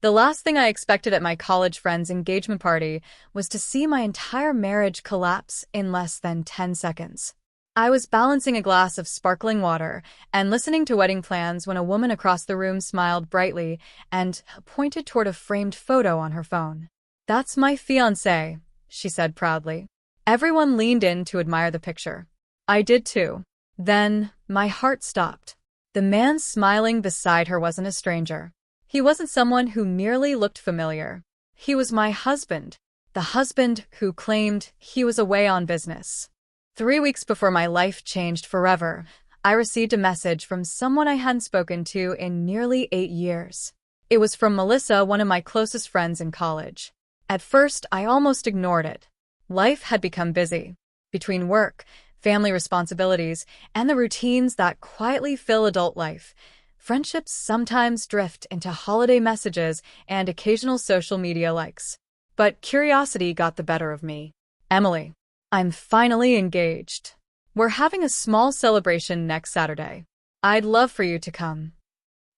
The last thing I expected at my college friend's engagement party was to see my entire marriage collapse in less than 10 seconds. I was balancing a glass of sparkling water and listening to wedding plans when a woman across the room smiled brightly and pointed toward a framed photo on her phone. "That's my fiancé," she said proudly. Everyone leaned in to admire the picture. I did too. Then, my heart stopped. The man smiling beside her wasn't a stranger. He wasn't someone who merely looked familiar. He was my husband, the husband who claimed he was away on business. 3 weeks before my life changed forever, I received a message from someone I hadn't spoken to in nearly 8 years. It was from Melissa, one of my closest friends in college. At first, I almost ignored it. Life had become busy. Between work, family responsibilities, and the routines that quietly fill adult life, friendships sometimes drift into holiday messages and occasional social media likes. But curiosity got the better of me. "Emily, I'm finally engaged. We're having a small celebration next Saturday. I'd love for you to come."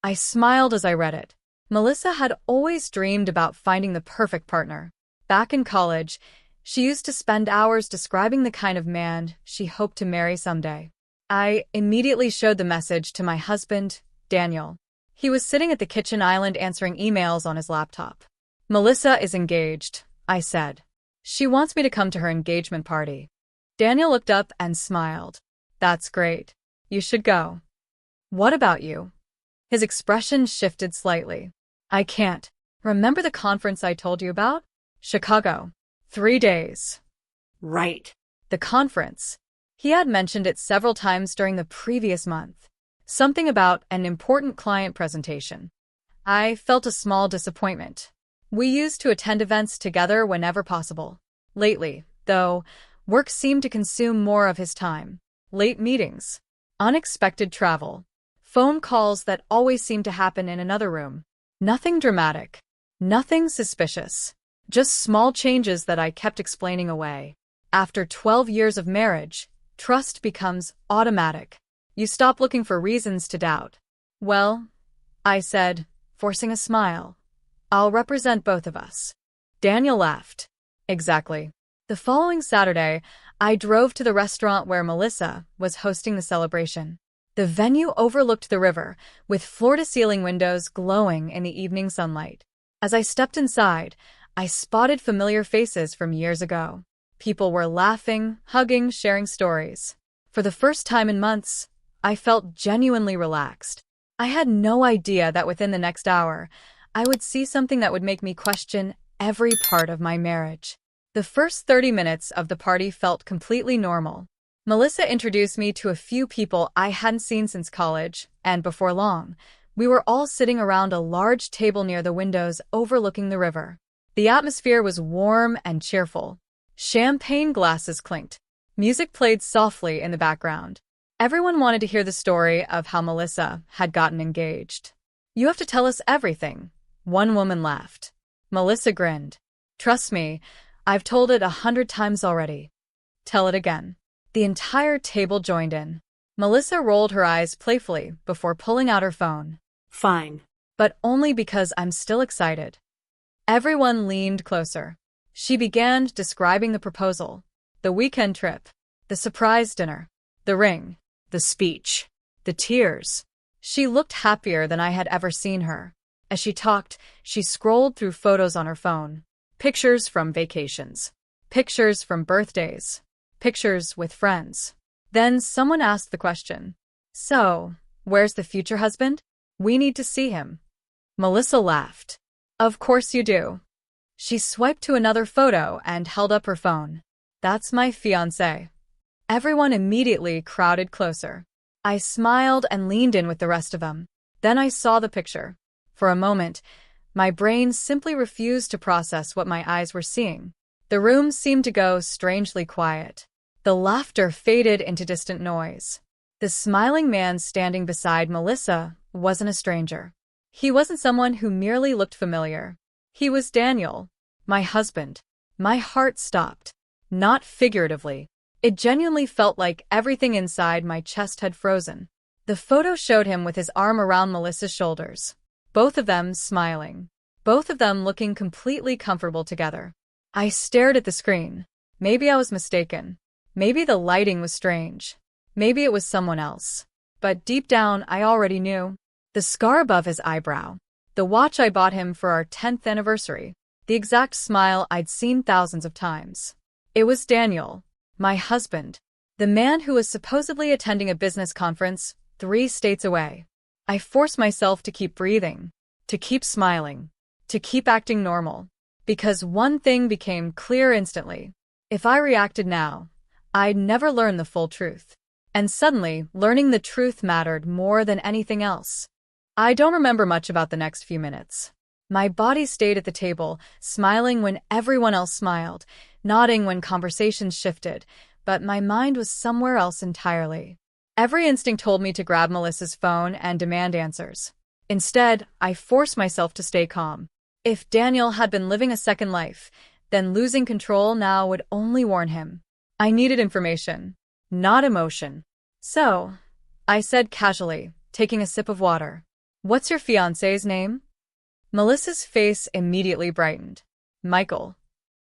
I smiled as I read it. Melissa had always dreamed about finding the perfect partner. Back in college, she used to spend hours describing the kind of man she hoped to marry someday. I immediately showed the message to my husband, Daniel. He was sitting at the kitchen island answering emails on his laptop. "Melissa is engaged," I said. "She wants me to come to her engagement party." Daniel looked up and smiled. "That's great. You should go." "What about you?" His expression shifted slightly. "I can't. Remember the conference I told you about? Chicago. 3 days." Right. The conference. He had mentioned it several times during the previous month. Something about an important client presentation. I felt a small disappointment. We used to attend events together whenever possible. Lately, though, work seemed to consume more of his time. Late meetings, unexpected travel, phone calls that always seemed to happen in another room. Nothing dramatic, nothing suspicious, just small changes that I kept explaining away. After 12 years of marriage, trust becomes automatic. You stop looking for reasons to doubt. "Well," I said, forcing a smile, "I'll represent both of us." Daniel laughed. "Exactly." The following Saturday, I drove to the restaurant where Melissa was hosting the celebration. The venue overlooked the river, with floor-to-ceiling windows glowing in the evening sunlight. As I stepped inside, I spotted familiar faces from years ago. People were laughing, hugging, sharing stories. For the first time in months, I felt genuinely relaxed. I had no idea that within the next hour, I would see something that would make me question every part of my marriage. The first 30 minutes of the party felt completely normal. Melissa introduced me to a few people I hadn't seen since college, and before long, we were all sitting around a large table near the windows overlooking the river. The atmosphere was warm and cheerful. Champagne glasses clinked. Music played softly in the background. Everyone wanted to hear the story of how Melissa had gotten engaged. "You have to tell us everything," one woman laughed. Melissa grinned. "Trust me, I've told it 100 times already." "Tell it again." The entire table joined in. Melissa rolled her eyes playfully before pulling out her phone. Fine. But only because I'm still excited. Everyone leaned closer. She began describing the proposal, the weekend trip, the surprise dinner, the ring, the speech, the tears. She looked happier than I had ever seen her. As she talked, she scrolled through photos on her phone. Pictures from vacations, pictures from birthdays, pictures with friends. Then someone asked the question, "So, where's the future husband? We need to see him." Melissa laughed. "Of course you do." She swiped to another photo and held up her phone. "That's my fiancé." Everyone immediately crowded closer. I smiled and leaned in with the rest of them. Then I saw the picture. For a moment, my brain simply refused to process what my eyes were seeing. The room seemed to go strangely quiet. The laughter faded into distant noise. The smiling man standing beside Melissa wasn't a stranger. He wasn't someone who merely looked familiar. He was Daniel, my husband. My heart stopped. Not figuratively. It genuinely felt like everything inside my chest had frozen. The photo showed him with his arm around Melissa's shoulders, both of them smiling. both of them looking completely comfortable together. I stared at the screen. Maybe I was mistaken. Maybe the lighting was strange. Maybe it was someone else. But deep down, I already knew. The scar above his eyebrow. The watch I bought him for our 10th anniversary. The exact smile I'd seen thousands of times. It was Daniel, my husband. The man who was supposedly attending a business conference 3 states away. I forced myself to keep breathing, to keep smiling, to keep acting normal. Because one thing became clear instantly. If I reacted now, I'd never learn the full truth. And suddenly, learning the truth mattered more than anything else. I don't remember much about the next few minutes. My body stayed at the table, smiling when everyone else smiled, nodding when conversations shifted, but my mind was somewhere else entirely. Every instinct told me to grab Melissa's phone and demand answers. Instead, I forced myself to stay calm. If Daniel had been living a second life, then losing control now would only warn him. I needed information, not emotion. So, I said casually, taking a sip of water, "What's your fiancé's name?" Melissa's face immediately brightened. Michael.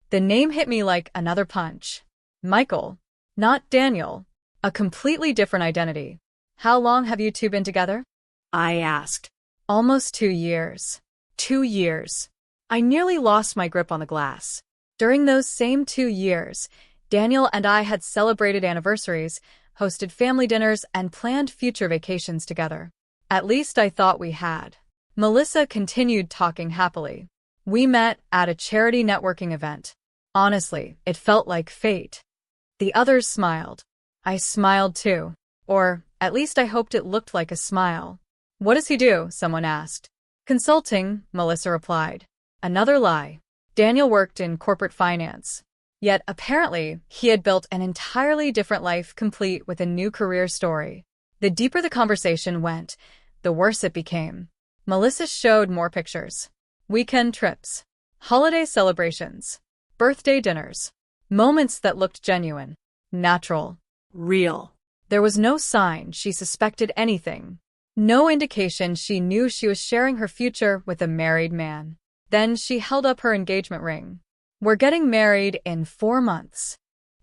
The name hit me like another punch. Michael, not Daniel. A completely different identity. How long have you two been together? I asked. Almost 2 years. 2 years. I nearly lost my grip on the glass. During those same 2 years, Daniel and I had celebrated anniversaries, hosted family dinners, and planned future vacations together. At least I thought we had. Melissa continued talking happily. We met at a charity networking event. Honestly, it felt like fate. The others smiled. I smiled too. Or, at least I hoped it looked like a smile. What does he do? Someone asked. Consulting, Melissa replied. Another lie. Daniel worked in corporate finance. Yet, apparently, he had built an entirely different life complete with a new career story. The deeper the conversation went, the worse it became. Melissa showed more pictures. Weekend trips. Holiday celebrations. Birthday dinners. Moments that looked genuine. Natural. Real. There was no sign she suspected anything. No indication she knew she was sharing her future with a married man. Then she held up her engagement ring. We're getting married in 4 months.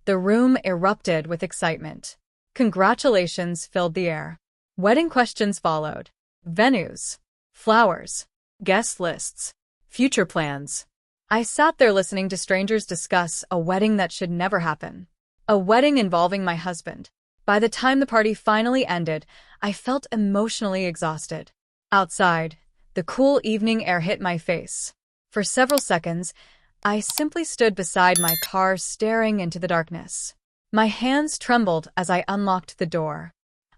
The room erupted with excitement. Congratulations filled the air. Wedding questions followed. Venues. Flowers. Guest lists. Future plans. I sat there listening to strangers discuss a wedding that should never happen. A wedding involving my husband. By the time the party finally ended, I felt emotionally exhausted. Outside, the cool evening air hit my face. For several seconds, I simply stood beside my car staring into the darkness. My hands trembled as I unlocked the door.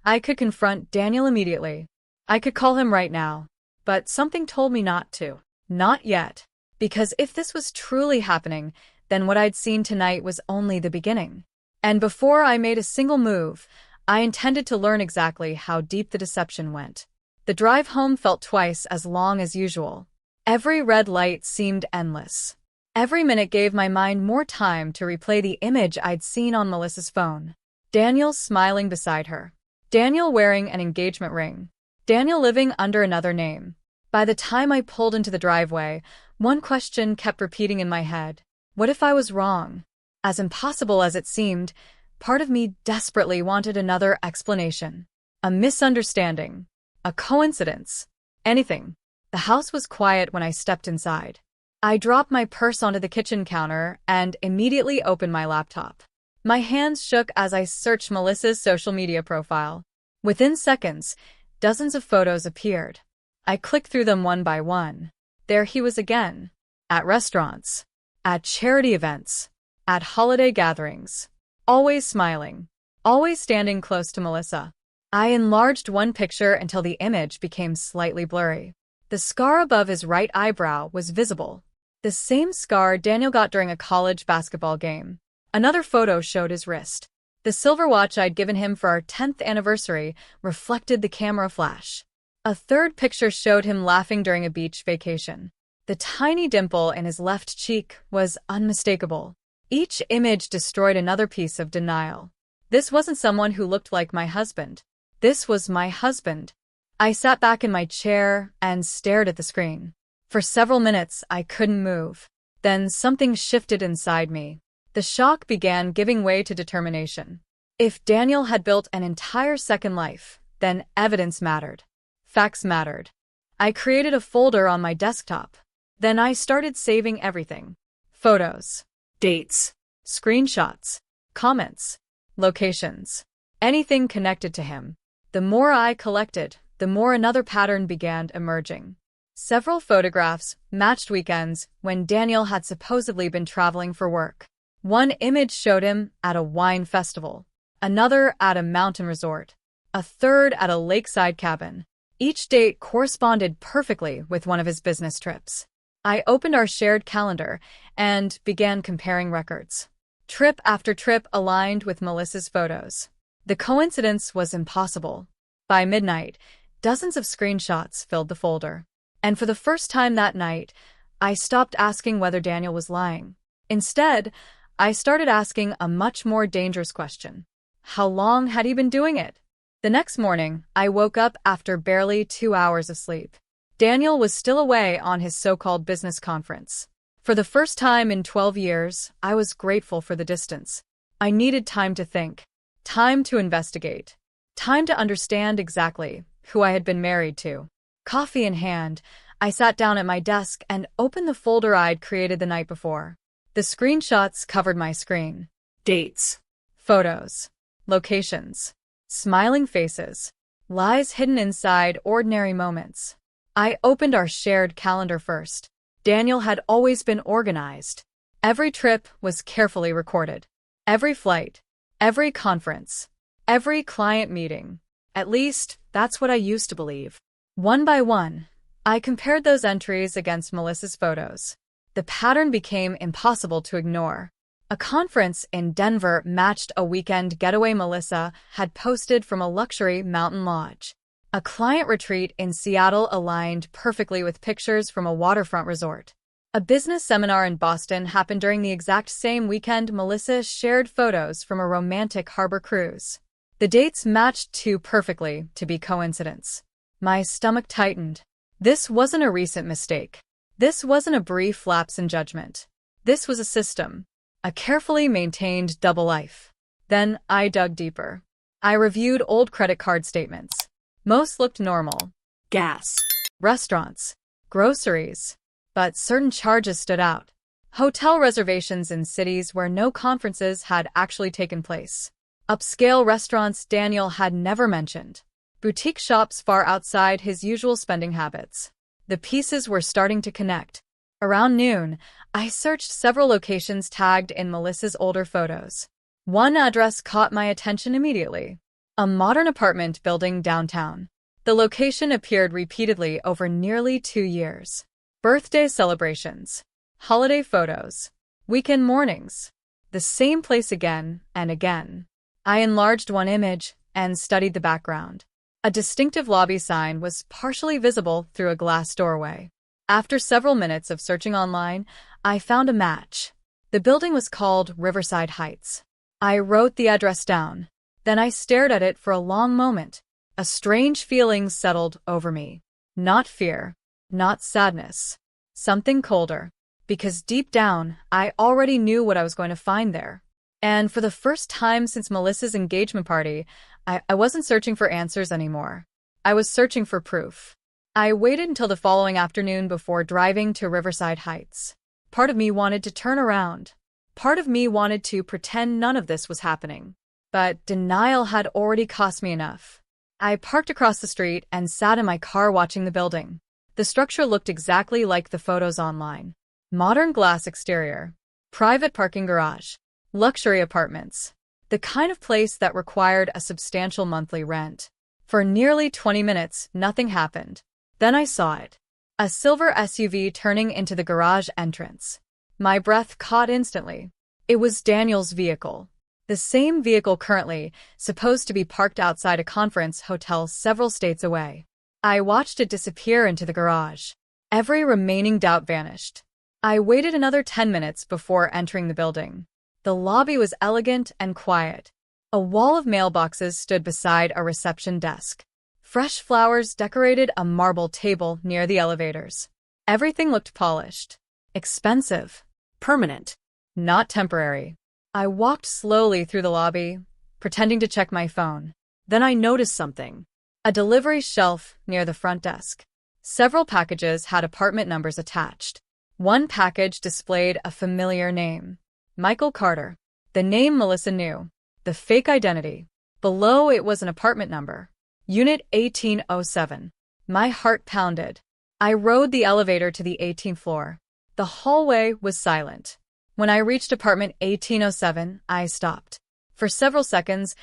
I could confront Daniel immediately. I could call him right now. But something told me not to. Not yet. Because if this was truly happening, then what I'd seen tonight was only the beginning. And before I made a single move, I intended to learn exactly how deep the deception went. The drive home felt twice as long as usual. Every red light seemed endless. Every minute gave my mind more time to replay the image I'd seen on Melissa's phone. Daniel smiling beside her. Daniel wearing an engagement ring. Daniel living under another name. By the time I pulled into the driveway, one question kept repeating in my head. What if I was wrong? As impossible as it seemed, part of me desperately wanted another explanation. A misunderstanding. A coincidence. Anything. The house was quiet when I stepped inside. I dropped my purse onto the kitchen counter and immediately opened my laptop. My hands shook as I searched Melissa's social media profile. Within seconds, dozens of photos appeared. I clicked through them one by one. There he was again. At restaurants. At charity events. At holiday gatherings. Always smiling. Always standing close to Melissa. I enlarged one picture until the image became slightly blurry. The scar above his right eyebrow was visible. The same scar Daniel got during a college basketball game. Another photo showed his wrist. The silver watch I'd given him for our 10th anniversary reflected the camera flash. A third picture showed him laughing during a beach vacation. The tiny dimple in his left cheek was unmistakable. Each image destroyed another piece of denial. This wasn't someone who looked like my husband. This was my husband. I sat back in my chair and stared at the screen. For several minutes, I couldn't move. Then something shifted inside me. The shock began giving way to determination. If Daniel had built an entire second life, then evidence mattered. Facts mattered. I created a folder on my desktop. Then I started saving everything. Photos, dates, screenshots, comments, locations, anything connected to him. The more I collected, the more another pattern began emerging. Several photographs matched weekends when Daniel had supposedly been traveling for work. One image showed him at a wine festival, another at a mountain resort, a third at a lakeside cabin. Each date corresponded perfectly with one of his business trips. I opened our shared calendar and began comparing records. Trip after trip aligned with Melissa's photos. The coincidence was impossible. By midnight, dozens of screenshots filled the folder. And for the first time that night, I stopped asking whether Daniel was lying. Instead, I started asking a much more dangerous question. How long had he been doing it? The next morning, I woke up after barely 2 hours of sleep. Daniel was still away on his so-called business conference. For the first time in 12 years, I was grateful for the distance. I needed time to think, time to investigate, time to understand exactly who I had been married to. Coffee in hand, I sat down at my desk and opened the folder I'd created the night before. The screenshots covered my screen. Dates, photos, locations, smiling faces, lies hidden inside ordinary moments. I opened our shared calendar first. Daniel had always been organized. Every trip was carefully recorded. Every flight, every conference, every client meeting. At least, that's what I used to believe. One by one, I compared those entries against Melissa's photos. The pattern became impossible to ignore. A conference in Denver matched a weekend getaway Melissa had posted from a luxury mountain lodge. A client retreat in Seattle aligned perfectly with pictures from a waterfront resort. A business seminar in Boston happened during the exact same weekend Melissa shared photos from a romantic harbor cruise. The dates matched too perfectly to be coincidence. My stomach tightened. This wasn't a recent mistake. This wasn't a brief lapse in judgment. This was a system. A carefully maintained double life. Then I dug deeper. I reviewed old credit card statements. Most looked normal. Gas, restaurants, groceries. But certain charges stood out. Hotel reservations in cities where no conferences had actually taken place. Upscale restaurants Daniel had never mentioned. Boutique shops far outside his usual spending habits. The pieces were starting to connect. Around noon, I searched several locations tagged in Melissa's older photos. One address caught my attention immediately. A modern apartment building downtown. The location appeared repeatedly over nearly 2 years. Birthday celebrations, holiday photos, weekend mornings. The same place again and again. I enlarged one image and studied the background. A distinctive lobby sign was partially visible through a glass doorway. After several minutes of searching online, I found a match. The building was called Riverside Heights. I wrote the address down. Then I stared at it for a long moment. A strange feeling settled over me. Not fear, not sadness. Something colder. Because deep down, I already knew what I was going to find there. And for the first time since Melissa's engagement party, I wasn't searching for answers anymore. I was searching for proof. I waited until the following afternoon before driving to Riverside Heights. Part of me wanted to turn around. Part of me wanted to pretend none of this was happening. But denial had already cost me enough. I parked across the street and sat in my car watching the building. The structure looked exactly like the photos online. Modern glass exterior. Private parking garage. Luxury apartments. The kind of place that required a substantial monthly rent. For nearly 20 minutes, nothing happened. Then I saw it. A silver SUV turning into the garage entrance. My breath caught instantly. It was Daniel's vehicle. The same vehicle currently supposed to be parked outside a conference hotel several states away. I watched it disappear into the garage. Every remaining doubt vanished. I waited another 10 minutes before entering the building. The lobby was elegant and quiet. A wall of mailboxes stood beside a reception desk. Fresh flowers decorated a marble table near the elevators. Everything looked polished, expensive, Permanent. not temporary. I walked slowly through the lobby, pretending to check my phone. Then I noticed something. A delivery shelf near the front desk. Several packages had apartment numbers attached. One package displayed a familiar name. Michael Carter. The name Melissa knew. The fake identity. Below it was an apartment number. Unit 1807. My heart pounded. I rode the elevator to the 18th floor. The hallway was silent. When I reached apartment 1807, I stopped. For several seconds,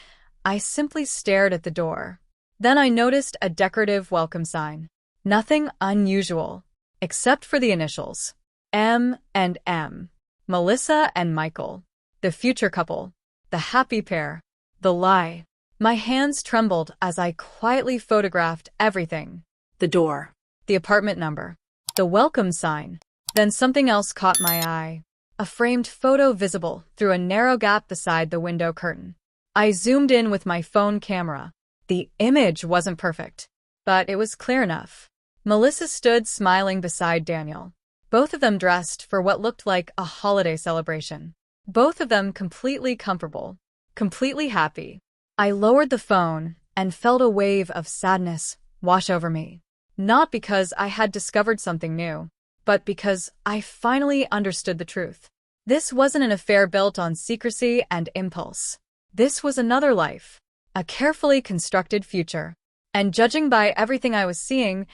I simply stared at the door. Then I noticed a decorative welcome sign. Nothing unusual, except for the initials. M and M. Melissa and Michael. The future couple. The happy pair. The lie. My hands trembled as I quietly photographed everything. The door. The apartment number. The welcome sign. Then something else caught my eye. A framed photo visible through a narrow gap beside the window curtain. I zoomed in with my phone camera. The image wasn't perfect, but it was clear enough. Melissa stood smiling beside Daniel. Both of them dressed for what looked like a holiday celebration. Both of them completely comfortable, completely happy. I lowered the phone and felt a wave of sadness wash over me. Not because I had discovered something new, but because I finally understood the truth. This wasn't an affair built on secrecy and impulse. This was another life, a carefully constructed future. And judging by everything I was seeing,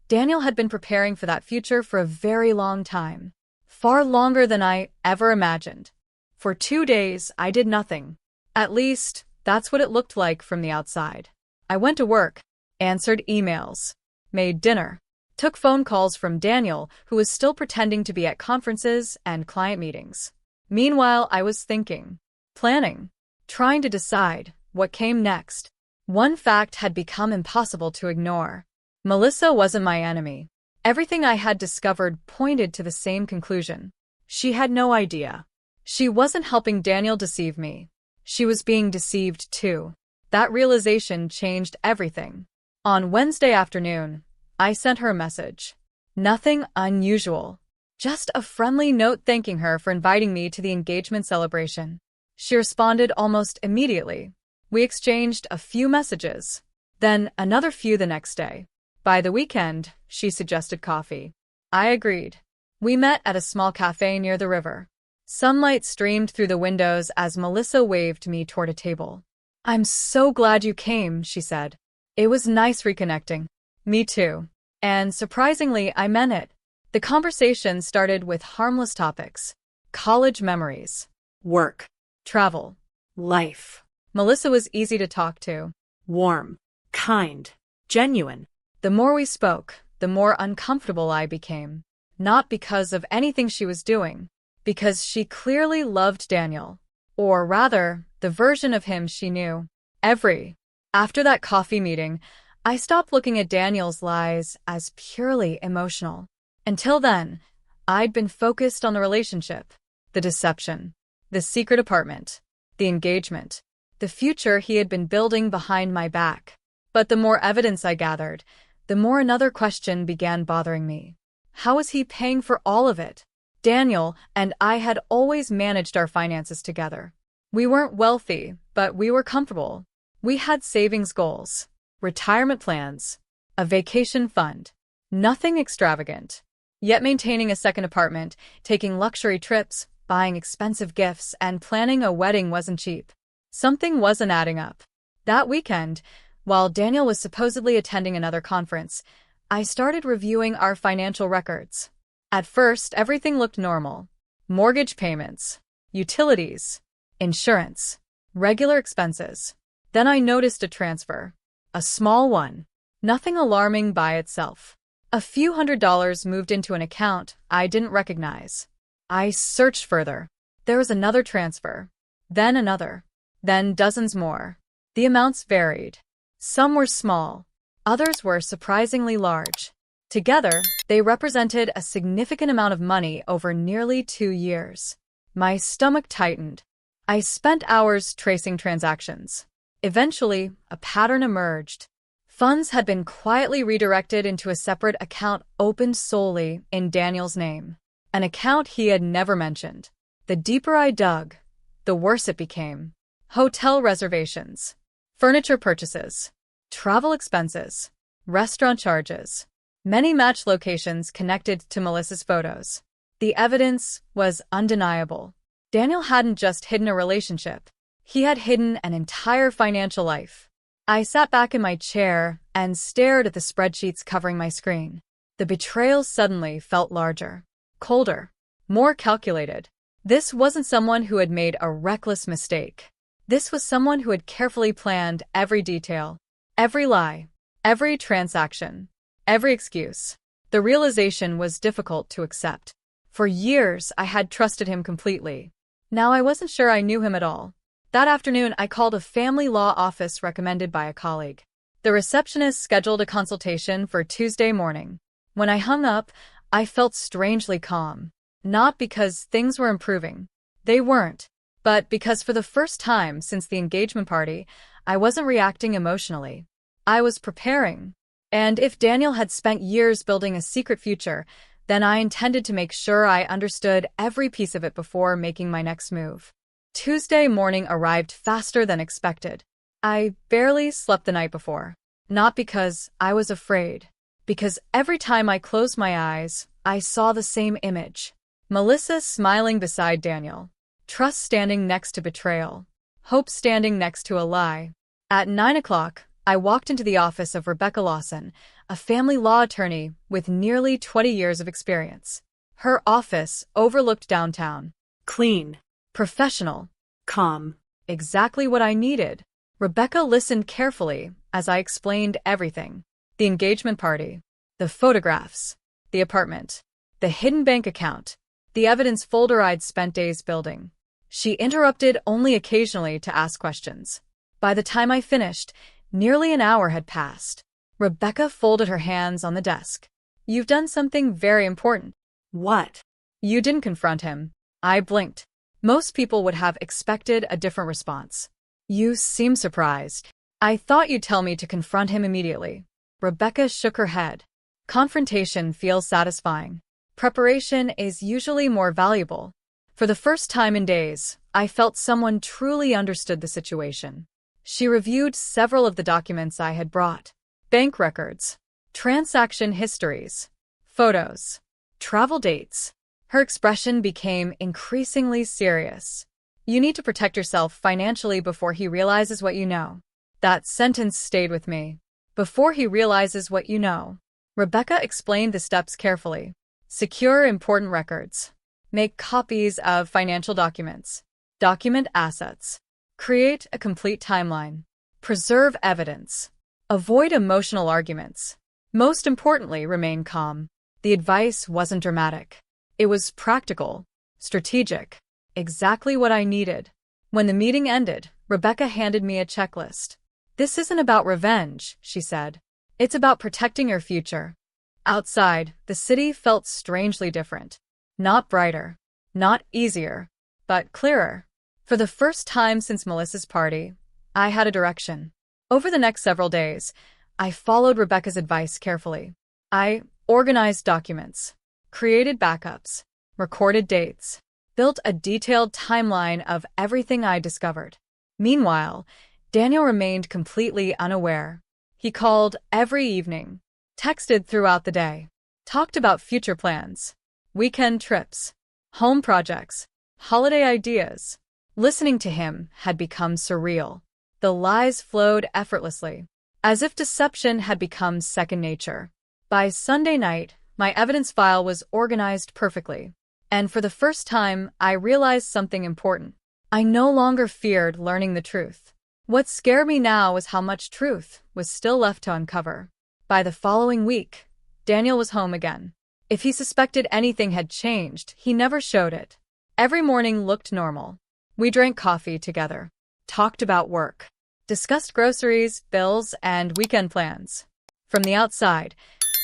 Daniel had been preparing for that future for a very long time. Far longer than I ever imagined. For 2 days, I did nothing. At least, that's what it looked like from the outside. I went to work, answered emails, made dinner, took phone calls from Daniel, who was still pretending to be at conferences and client meetings. Meanwhile, I was thinking, planning, trying to decide what came next. One fact had become impossible to ignore. Melissa wasn't my enemy. Everything I had discovered pointed to the same conclusion. She had no idea. She wasn't helping Daniel deceive me. She was being deceived too. That realization changed everything. On Wednesday afternoon, I sent her a message. Nothing unusual. Just a friendly note thanking her for inviting me to the engagement celebration. She responded almost immediately. We exchanged a few messages, then another few the next day. By the weekend, she suggested coffee. I agreed. We met at a small cafe near the river. Sunlight streamed through the windows as Melissa waved me toward a table. "I'm so glad you came," she said. "It was nice reconnecting." "Me too." And surprisingly, I meant it. The conversation started with harmless topics. College memories. Work. Travel. Life. Melissa was easy to talk to. Warm. Kind. Genuine. The more we spoke, the more uncomfortable I became. Not because of anything she was doing, because she clearly loved Daniel. Or rather, the version of him she knew. After that coffee meeting, I stopped looking at Daniel's lies as purely emotional. Until then, I'd been focused on the relationship, the deception, the secret apartment, the engagement, the future he had been building behind my back. But the more evidence I gathered, the more another question began bothering me. How was he paying for all of it? Daniel and I had always managed our finances together. We weren't wealthy, but we were comfortable. We had savings goals, retirement plans, a vacation fund. Nothing extravagant. Yet maintaining a second apartment, taking luxury trips, buying expensive gifts, and planning a wedding wasn't cheap. Something wasn't adding up. That weekend, while Daniel was supposedly attending another conference, I started reviewing our financial records. At first, everything looked normal. Mortgage payments, utilities, insurance, regular expenses. Then I noticed a transfer. A small one. Nothing alarming by itself. A few $100s moved into an account I didn't recognize. I searched further. There was another transfer. Then another. Then dozens more. The amounts varied. Some were small. Others were surprisingly large. Together, they represented a significant amount of money over nearly 2 years. My stomach tightened. I spent hours tracing transactions. Eventually, a pattern emerged. Funds had been quietly redirected into a separate account opened solely in Daniel's name, an account he had never mentioned. The deeper I dug, the worse it became. Hotel reservations, furniture purchases, travel expenses, restaurant charges. Many match locations connected to Melissa's photos. The evidence was undeniable. Daniel hadn't just hidden a relationship. He had hidden an entire financial life. I sat back in my chair and stared at the spreadsheets covering my screen. The betrayal suddenly felt larger, colder, more calculated. This wasn't someone who had made a reckless mistake. This was someone who had carefully planned every detail, every lie, every transaction, every excuse. The realization was difficult to accept. For years, I had trusted him completely. Now I wasn't sure I knew him at all. That afternoon, I called a family law office recommended by a colleague. The receptionist scheduled a consultation for Tuesday morning. When I hung up, I felt strangely calm. Not because things were improving. They weren't. But because for the first time since the engagement party, I wasn't reacting emotionally. I was preparing. And if Daniel had spent years building a secret future, then I intended to make sure I understood every piece of it before making my next move. Tuesday morning arrived faster than expected. I barely slept the night before. Not because I was afraid. Because every time I closed my eyes, I saw the same image. Melissa smiling beside Daniel. Trust standing next to betrayal. Hope standing next to a lie. At 9 o'clock, I walked into the office of Rebecca Lawson, a family law attorney with nearly 20 years of experience. Her office overlooked downtown. Clean. Professional. Calm. Exactly what I needed. Rebecca listened carefully as I explained everything. The engagement party, the photographs, the apartment, the hidden bank account, the evidence folder I'd spent days building. She interrupted only occasionally to ask questions. By the time I finished, nearly an hour had passed. Rebecca folded her hands on the desk. You've done something very important. What? You didn't confront him. I blinked. Most people would have expected a different response. You seem surprised. I thought you'd tell me to confront him immediately. Rebecca shook her head. Confrontation feels satisfying. Preparation is usually more valuable. For the first time in days, I felt someone truly understood the situation. She reviewed several of the documents I had brought. Bank records, transaction histories, photos, travel dates. Her expression became increasingly serious. You need to protect yourself financially before he realizes what you know. That sentence stayed with me. Before he realizes what you know. Rebecca explained the steps carefully. Secure important records. Make copies of financial documents. Document assets. Create a complete timeline. Preserve evidence. Avoid emotional arguments. Most importantly, remain calm. The advice wasn't dramatic. It was practical, strategic, exactly what I needed. When the meeting ended, Rebecca handed me a checklist. This isn't about revenge, she said. It's about protecting your future. Outside, the city felt strangely different. Not brighter, not easier, but clearer. For the first time since Melissa's party, I had a direction. Over the next several days, I followed Rebecca's advice carefully. I organized documents, created backups, recorded dates, built a detailed timeline of everything I discovered. Meanwhile, Daniel remained completely unaware. He called every evening, texted throughout the day, talked about future plans, weekend trips, home projects, holiday ideas. Listening to him had become surreal. The lies flowed effortlessly, as if deception had become second nature. By Sunday night, my evidence file was organized perfectly. And for the first time, I realized something important. I no longer feared learning the truth. What scared me now was how much truth was still left to uncover. By the following week, Daniel was home again. If he suspected anything had changed, he never showed it. Every morning looked normal. We drank coffee together, talked about work, discussed groceries, bills, and weekend plans. From the outside,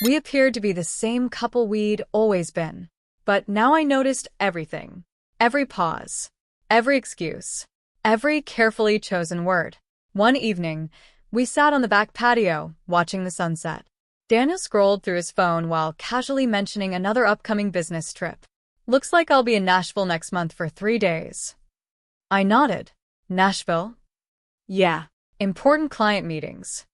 we appeared to be the same couple we'd always been. But now I noticed everything. Every pause, every excuse, every carefully chosen word. One evening, We sat on the back patio, watching the sunset. Daniel scrolled through his phone while casually mentioning another upcoming business trip. Looks like I'll be in Nashville next month for 3 days. I nodded. Nashville? Yeah. Important client meetings.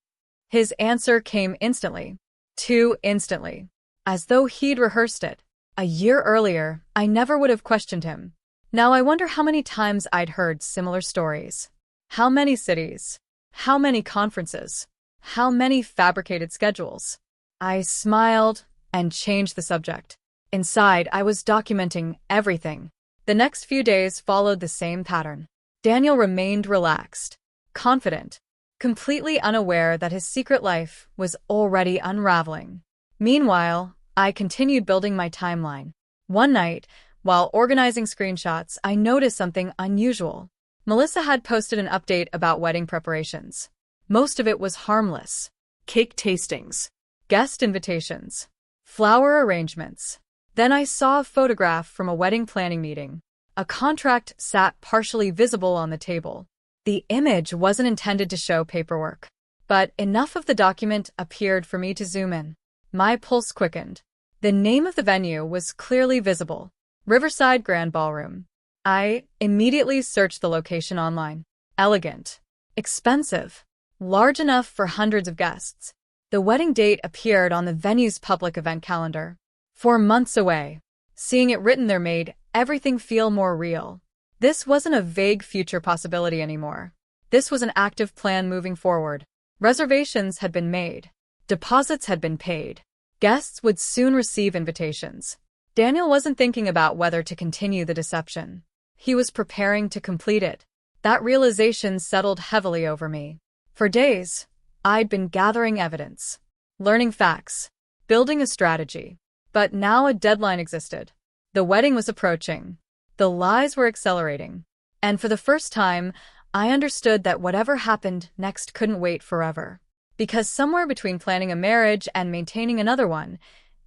His answer came instantly. Too instantly. As though he'd rehearsed it. A year earlier, I never would have questioned him. Now I wonder how many times I'd heard similar stories. How many cities? How many conferences? How many fabricated schedules? I smiled and changed the subject. Inside, I was documenting everything. The next few days followed the same pattern. Daniel remained relaxed, confident, completely unaware that his secret life was already unraveling. Meanwhile, I continued building my timeline. One night, while organizing screenshots, I noticed something unusual. Melissa had posted an update about wedding preparations. Most of it was harmless. Cake tastings, guest invitations, flower arrangements. Then I saw a photograph from a wedding planning meeting. A contract sat partially visible on the table. The image wasn't intended to show paperwork, but enough of the document appeared for me to zoom in. My pulse quickened. The name of the venue was clearly visible. Riverside Grand Ballroom. I immediately searched the location online. Elegant. Expensive. Large enough for hundreds of guests. The wedding date appeared on the venue's public event calendar. 4 months away. Seeing it written there made everything feel more real. This wasn't a vague future possibility anymore. This was an active plan moving forward. Reservations had been made. Deposits had been paid. Guests would soon receive invitations. Daniel wasn't thinking about whether to continue the deception. He was preparing to complete it. That realization settled heavily over me. For days, I'd been gathering evidence, learning facts, building a strategy. But now a deadline existed. The wedding was approaching. The lies were accelerating. And for the first time, I understood that whatever happened next couldn't wait forever. Because somewhere between planning a marriage and maintaining another one,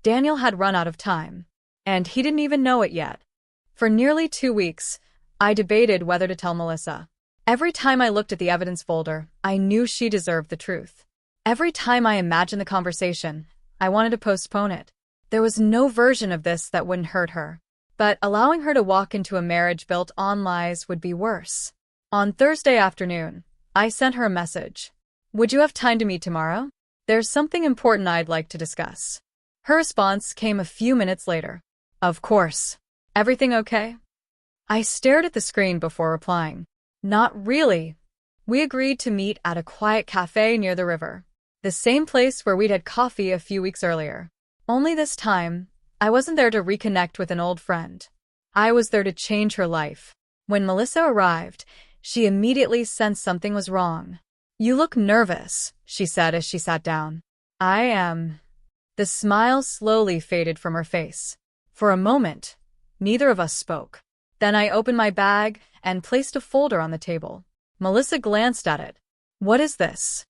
Daniel had run out of time. And he didn't even know it yet. For nearly 2 weeks, I debated whether to tell Melissa. Every time I looked at the evidence folder, I knew she deserved the truth. Every time I imagined the conversation, I wanted to postpone it. There was no version of this that wouldn't hurt her. But allowing her to walk into a marriage built on lies would be worse. On Thursday afternoon, I sent her a message. Would you have time to meet tomorrow? There's something important I'd like to discuss. Her response came a few minutes later. Of course. Everything okay? I stared at the screen before replying. Not really. We agreed to meet at a quiet cafe near the river. The same place where we'd had coffee a few weeks earlier. Only this time, I wasn't there to reconnect with an old friend. I was there to change her life. When Melissa arrived, she immediately sensed something was wrong. You look nervous, she said as she sat down. I am. The smile slowly faded from her face. For a moment, neither of us spoke. Then I opened my bag and placed a folder on the table. Melissa glanced at it. What is this?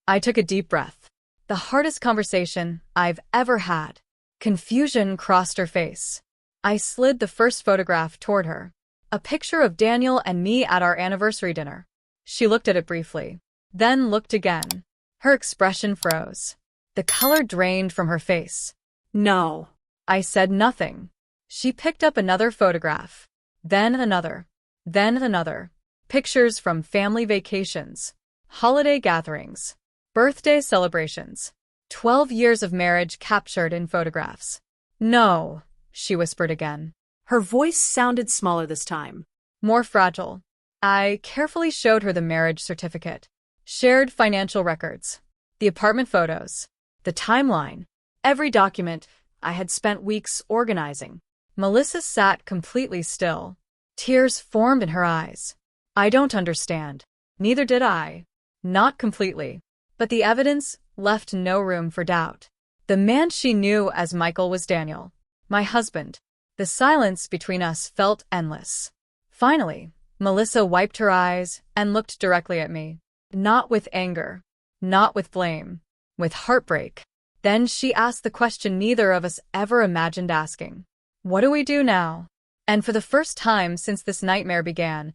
I took a deep breath. The hardest conversation I've ever had. Confusion crossed her face. I slid the first photograph toward her. A picture of Daniel and me at our anniversary dinner. She looked at it briefly, then looked again. Her expression froze. The color drained from her face. No. I said nothing. She picked up another photograph. Then another. Then another. Pictures from family vacations, holiday gatherings, birthday celebrations. 12 years of marriage captured in photographs. No, she whispered again. Her voice sounded smaller this time. More fragile. I carefully showed her the marriage certificate, shared financial records, the apartment photos, the timeline, every document I had spent weeks organizing. Melissa sat completely still. Tears formed in her eyes. I don't understand. Neither did I. Not completely. But the evidence left no room for doubt. The man she knew as Michael was Daniel, my husband. The silence between us felt endless. Finally, Melissa wiped her eyes and looked directly at me. Not with anger, not with blame, with heartbreak. Then she asked the question neither of us ever imagined asking. What do we do now? And for the first time since this nightmare began,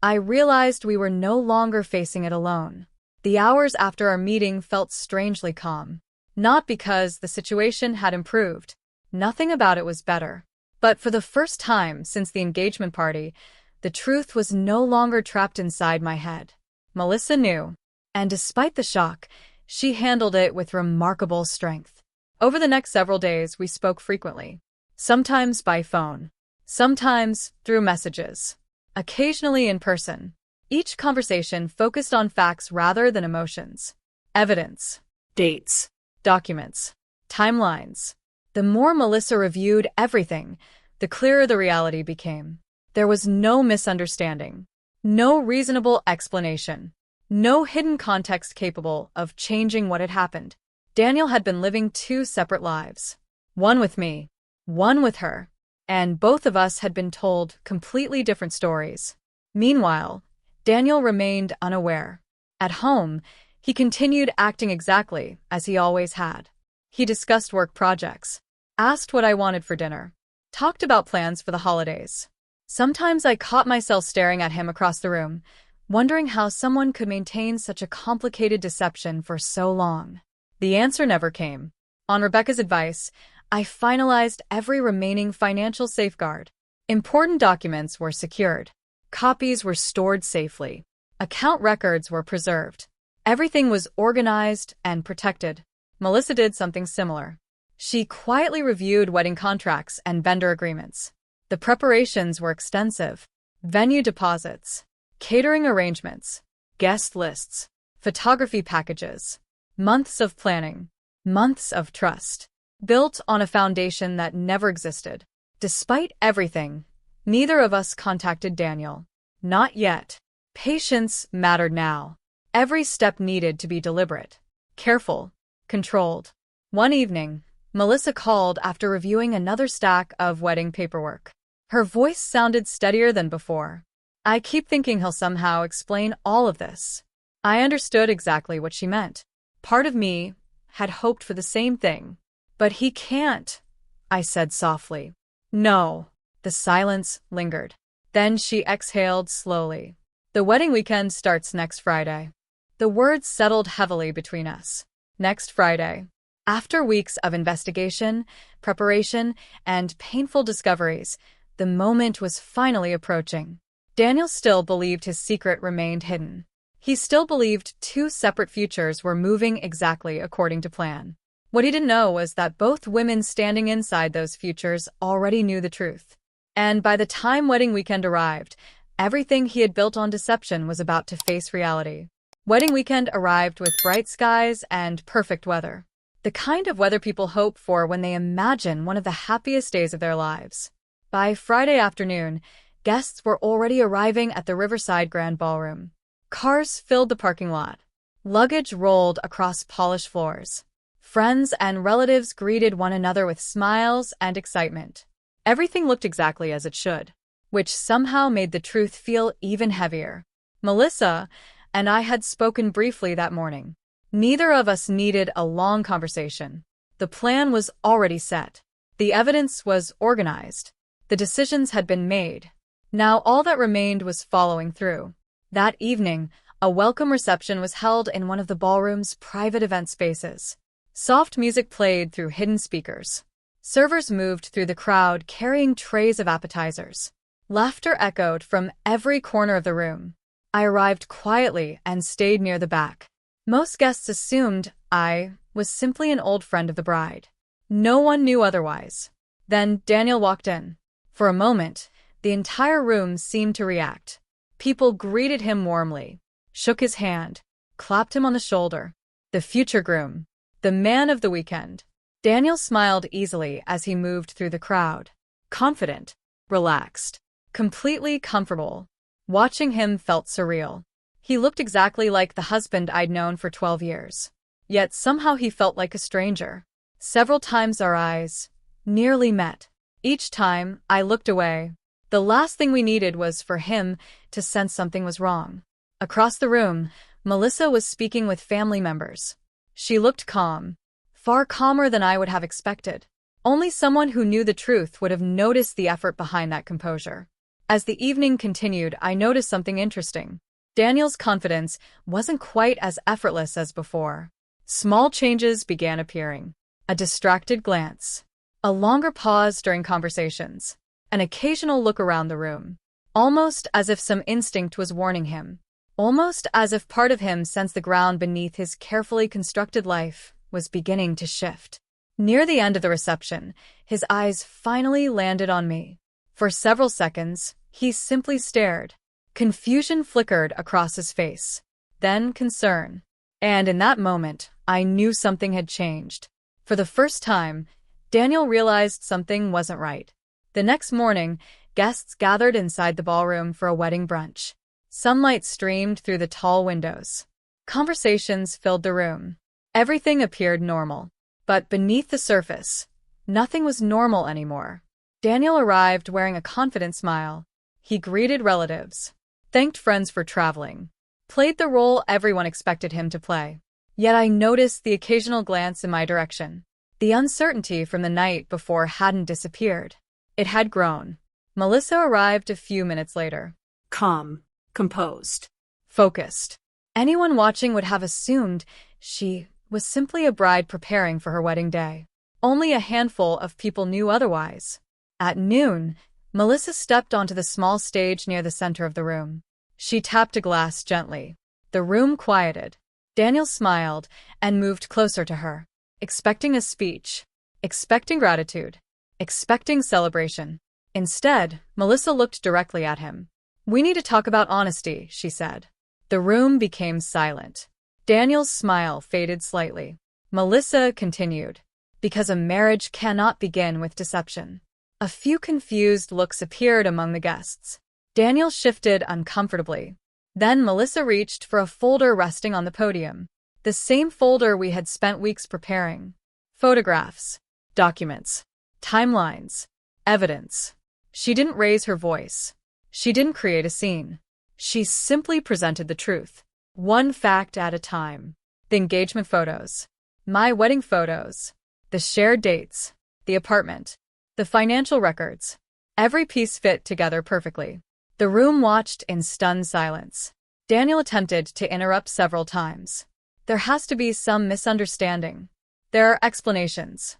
I realized we were no longer facing it alone. The hours after our meeting felt strangely calm. Not because the situation had improved. Nothing about it was better. But for the first time since the engagement party, the truth was no longer trapped inside my head. Melissa knew. And despite the shock, she handled it with remarkable strength. Over the next several days, we spoke frequently. Sometimes by phone. Sometimes through messages. Occasionally in person. Each conversation focused on facts rather than emotions. Evidence. Dates. Documents. Timelines. The more Melissa reviewed everything, the clearer the reality became. There was no misunderstanding. No reasonable explanation. No hidden context capable of changing what had happened. Daniel had been living two separate lives. One with me. One with her. And both of us had been told completely different stories. Meanwhile, Daniel remained unaware. At home, he continued acting exactly as he always had. He discussed work projects, asked what I wanted for dinner, talked about plans for the holidays. Sometimes I caught myself staring at him across the room, wondering how someone could maintain such a complicated deception for so long. The answer never came. On Rebecca's advice, I finalized every remaining financial safeguard. Important documents were secured. Copies were stored safely. Account records were preserved. Everything was organized and protected. Melissa did something similar. She quietly reviewed wedding contracts and vendor agreements. The preparations were extensive. Venue deposits, catering arrangements, guest lists, photography packages. Months of planning. Months of trust. Built on a foundation that never existed. Despite everything, neither of us contacted Daniel. Not yet. Patience mattered now. Every step needed to be deliberate, careful, controlled. One evening, Melissa called after reviewing another stack of wedding paperwork. Her voice sounded steadier than before. I keep thinking he'll somehow explain all of this. I understood exactly what she meant. Part of me had hoped for the same thing. But he can't, I said softly. No. The silence lingered. Then she exhaled slowly. The wedding weekend starts next Friday. The words settled heavily between us. Next Friday. After weeks of investigation, preparation, and painful discoveries, the moment was finally approaching. Daniel still believed his secret remained hidden. He still believed two separate futures were moving exactly according to plan. What he didn't know was that both women standing inside those futures already knew the truth. And by the time wedding weekend arrived, everything he had built on deception was about to face reality. Wedding weekend arrived with bright skies and perfect weather. The kind of weather people hope for when they imagine one of the happiest days of their lives. By Friday afternoon, guests were already arriving at the Riverside Grand Ballroom. Cars filled the parking lot. Luggage rolled across polished floors. Friends and relatives greeted one another with smiles and excitement. Everything looked exactly as it should, which somehow made the truth feel even heavier. Melissa and I had spoken briefly that morning. Neither of us needed a long conversation. The plan was already set. The evidence was organized. The decisions had been made. Now all that remained was following through. That evening, a welcome reception was held in one of the ballroom's private event spaces. Soft music played through hidden speakers. Servers moved through the crowd carrying trays of appetizers. Laughter echoed from every corner of the room. I arrived quietly and stayed near the back. Most guests assumed I was simply an old friend of the bride. No one knew otherwise. Then Daniel walked in. For a moment, the entire room seemed to react. People greeted him warmly, shook his hand, clapped him on the shoulder. The future groom. The man of the weekend. Daniel smiled easily as he moved through the crowd. Confident, relaxed, completely comfortable. Watching him felt surreal. He looked exactly like the husband I'd known for 12 years. Yet somehow he felt like a stranger. Several times our eyes nearly met. Each time I looked away. The last thing we needed was for him to sense something was wrong. Across the room, Melissa was speaking with family members. She looked calm, far calmer than I would have expected. Only someone who knew the truth would have noticed the effort behind that composure. As the evening continued, I noticed something interesting. Daniel's confidence wasn't quite as effortless as before. Small changes began appearing. A distracted glance, a longer pause during conversations, an occasional look around the room, almost as if some instinct was warning him, almost as if part of him sensed the ground beneath his carefully constructed life was beginning to shift. Near the end of the reception, his eyes finally landed on me. For several seconds, he simply stared. Confusion flickered across his face, then concern. And in that moment, I knew something had changed. For the first time, Daniel realized something wasn't right. The next morning, guests gathered inside the ballroom for a wedding brunch. Sunlight streamed through the tall windows. Conversations filled the room. Everything appeared normal. But beneath the surface, nothing was normal anymore. Daniel arrived wearing a confident smile. He greeted relatives, thanked friends for traveling, played the role everyone expected him to play. Yet I noticed the occasional glance in my direction. The uncertainty from the night before hadn't disappeared. It had grown. Melissa arrived a few minutes later. Calm, composed, Focused. Anyone watching would have assumed she was simply a bride preparing for her wedding day. Only a handful of people knew otherwise. At noon, Melissa stepped onto the small stage near the center of the room. She tapped a glass gently. The room quieted. Daniel smiled and moved closer to her, expecting a speech, expecting gratitude, expecting celebration. Instead, Melissa looked directly at him. "We need to talk about honesty," she said. The room became silent. Daniel's smile faded slightly. Melissa continued, "Because a marriage cannot begin with deception." A few confused looks appeared among the guests. Daniel shifted uncomfortably. Then Melissa reached for a folder resting on the podium. The same folder we had spent weeks preparing. Photographs, documents, timelines, evidence. She didn't raise her voice. She didn't create a scene. She simply presented the truth, one fact at a time. The engagement photos, my wedding photos, the shared dates, the apartment, the financial records. Every piece fit together perfectly. The room watched in stunned silence. Daniel attempted to interrupt several times. "There has to be some misunderstanding. There are explanations.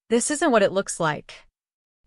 This isn't what it looks like."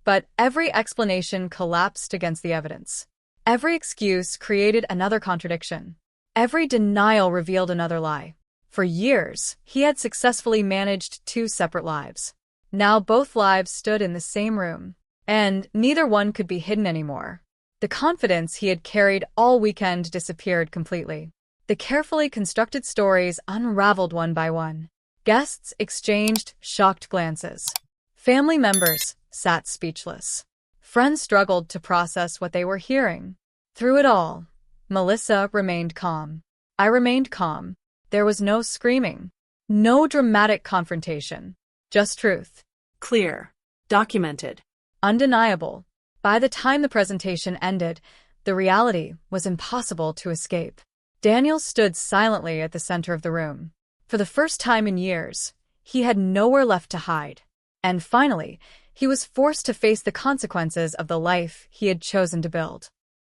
But every explanation collapsed against the evidence. Every excuse created another contradiction. Every denial revealed another lie. For years, he had successfully managed two separate lives. Now both lives stood in the same room, and neither one could be hidden anymore. The confidence he had carried all weekend disappeared completely. The carefully constructed stories unraveled one by one. Guests exchanged shocked glances. Family members sat speechless. Friends struggled to process what they were hearing. Through it all, Melissa remained calm. I remained calm. There was no screaming, no dramatic confrontation, just truth. clear, documented. Undeniable. By the time the presentation ended, the reality was impossible to escape. Daniel stood silently at the center of the room. For the first time in years, he had nowhere left to hide. And finally, he was forced to face the consequences of the life he had chosen to build.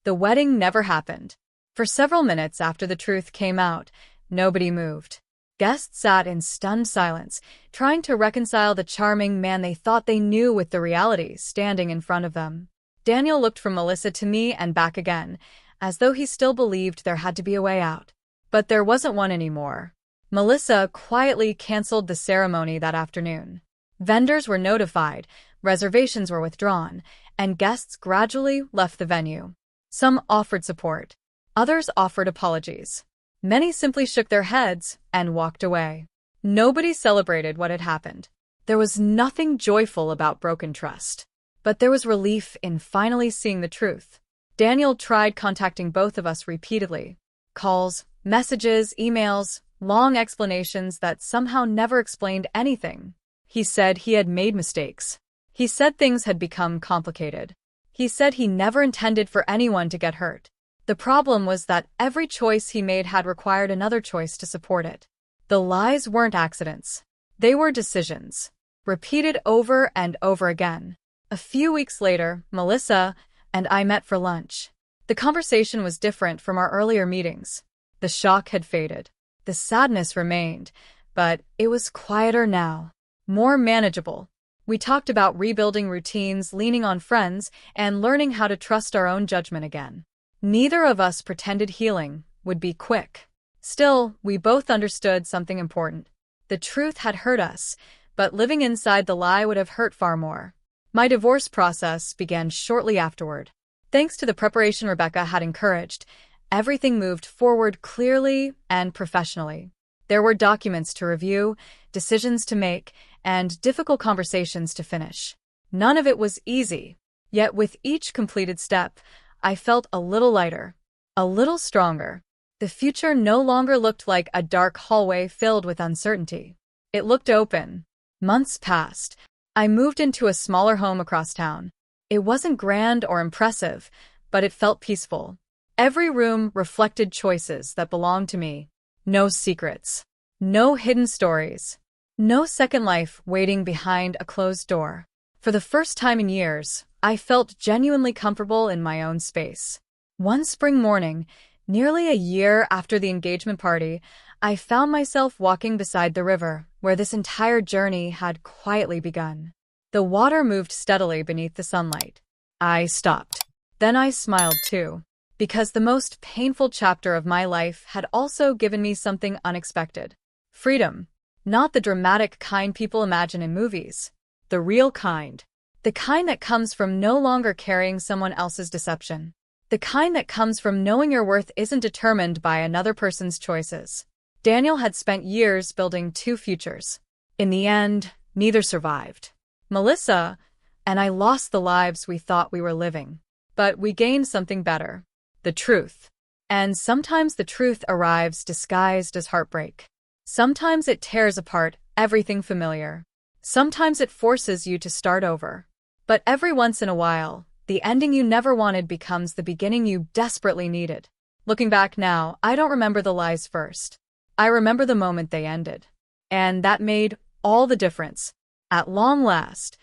The wedding never happened. For several minutes after the truth came out, nobody moved. Guests sat in stunned silence, trying to reconcile the charming man they thought they knew with the reality standing in front of them. Daniel looked from Melissa to me and back again, as though he still believed there had to be a way out. But there wasn't one anymore. Melissa quietly canceled the ceremony that afternoon. Vendors were notified, reservations were withdrawn, and guests gradually left the venue. Some offered support. Others offered apologies. Many simply shook their heads and walked away. Nobody celebrated what had happened. There was nothing joyful about broken trust. But there was relief in finally seeing the truth. Daniel tried contacting both of us repeatedly. Calls, messages, emails, long explanations that somehow never explained anything. He said he had made mistakes. He said things had become complicated. He said he never intended for anyone to get hurt. The problem was that every choice he made had required another choice to support it. The lies weren't accidents. They were decisions, repeated over and over again. A few weeks later, Melissa and I met for lunch. The conversation was different from our earlier meetings. The shock had faded. The sadness remained, but it was quieter now, more manageable. We talked about rebuilding routines, leaning on friends, and learning how to trust our own judgment again. Neither of us pretended healing would be quick. Still, we both understood something important. The truth had hurt us, but living inside the lie would have hurt far more. My divorce process began shortly afterward. Thanks to the preparation Rebecca had encouraged, everything moved forward clearly and professionally. There were documents to review, decisions to make, and difficult conversations to finish. None of it was easy, yet with each completed step, I felt a little lighter, a little stronger. The future no longer looked like a dark hallway filled with uncertainty. It looked open. Months passed. I moved into a smaller home across town. It wasn't grand or impressive, but it felt peaceful. Every room reflected choices that belonged to me. No secrets. No hidden stories. No second life waiting behind a closed door. For the first time in years, I felt genuinely comfortable in my own space. One spring morning, nearly a year after the engagement party, I found myself walking beside the river, where this entire journey had quietly begun. The water moved steadily beneath the sunlight. I stopped. Then I smiled too, because the most painful chapter of my life had also given me something unexpected. Freedom. Not the dramatic kind people imagine in movies. The real kind. The kind that comes from no longer carrying someone else's deception. The kind that comes from knowing your worth isn't determined by another person's choices. Daniel had spent years building two futures. In the end, neither survived. Melissa and I lost the lives we thought we were living. But we gained something better. The truth. And sometimes the truth arrives disguised as heartbreak. Sometimes it tears apart everything familiar. Sometimes it forces you to start over. But every once in a while, the ending you never wanted becomes the beginning you desperately needed. Looking back now, I don't remember the lies first. I remember the moment they ended. And that made all the difference. At long last,